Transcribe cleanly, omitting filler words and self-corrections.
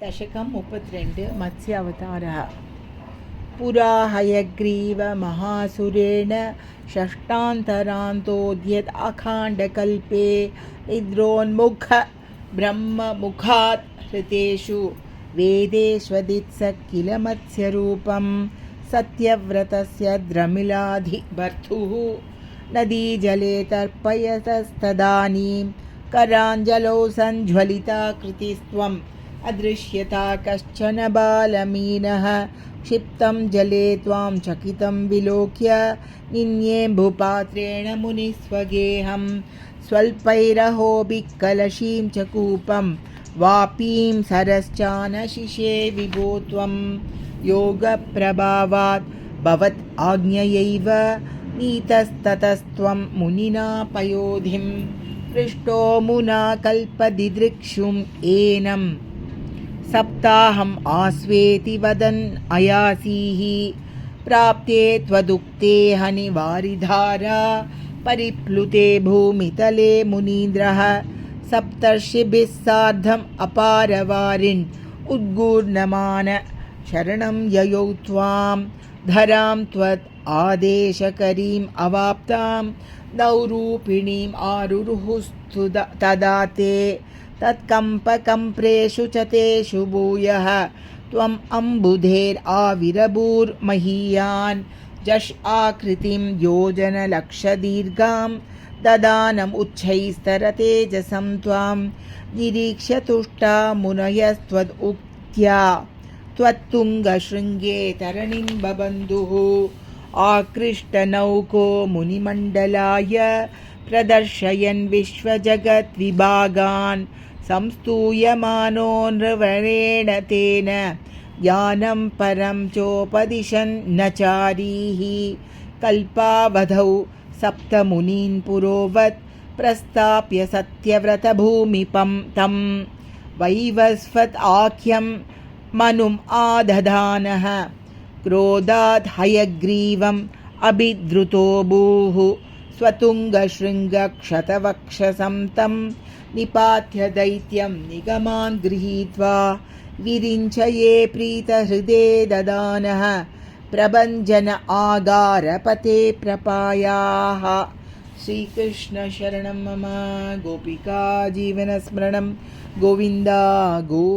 दशकं 32 मत्स्यावतारः। पुरा हयग्रीवमहासुरेण षष्ठान्तरान्तोऽद्यत् अखाण्डकल्पे निद्रोन्मुख ब्रह्ममुखात् हृतेषु वेदेष्वदित्स किल मत्स्यरूपं सत्यव्रतस्य द्रमिलाधिभर्तुः नदीजले तर्पयतस्तदानीं कराञ्जलौ सञ्ज्वलिताकृतिस्त्वम् अदृश्यता कश्चन बालमीनः क्षिप्तं जले त्वां चकितं विलोक्य निन्येऽम्बुपात्रेण मुनिस्वगेहं स्वल्पैरहोभिकलशीं च कूपं वापीं सरश्चानशिषे विभो त्वं योगप्रभावात् भवत् आज्ञयैव नीतस्ततस्त्वं मुनिना पयोधिं पृष्टो मुना कल्पदिदृक्षुम् एनं सप्ताहम् आस्वेति वदन् अयासीः प्राप्ते त्वदुक्ते हनिवारिधारा परिप्लुते भूमितले मुनीन्द्रः सप्तर्षिभिः सार्धम् अपारवारिन् उद्गूर्णमान शरणं ययौ त्वां धरां त्वत् आदेशकरीम् अवाप्तां नौरूपिणीम् आरुरुहुस्तु तदा ते तत्कम्पकम्प्रेषु च तेषु भूयः त्वम् अम्बुधेराविरभूर्महीयान् जश् आकृतिं योजनलक्षदीर्घां ददानम् उच्छैस्तरतेजसं त्वां निरीक्ष्य तुष्टा मुनयस्त्वदुक्त्या त्वत्तुङ्गशृङ्गे तरणिं बबन्धुः आकृष्टनौको मुनिमण्डलाय प्रदर्शयन् विश्वजगद्विभागान् संस्तूयमानो नृवरेण तेन ज्ञानं परं चोपदिशन् नचारीः कल्पावधौ सप्तमुनीन् पुरोवत् प्रस्थाप्य सत्यव्रतभूमिपं तं वैवस्वत् आख्यं मनुम् आदधानः क्रोधात् हयग्रीवम् अभिद्रुतो भूः स्वतुङ्गशृङ्गक्षतवक्षसं तं निपात्य दैत्यं निगमान् गृहीत्वा विरिञ्चये प्रीतहृदे ददानः प्रभञ्जन आगारपते प्रपायाः। श्रीकृष्ण शरणं मम गोपिका जीवनस्मरणं गोविन्दा गो।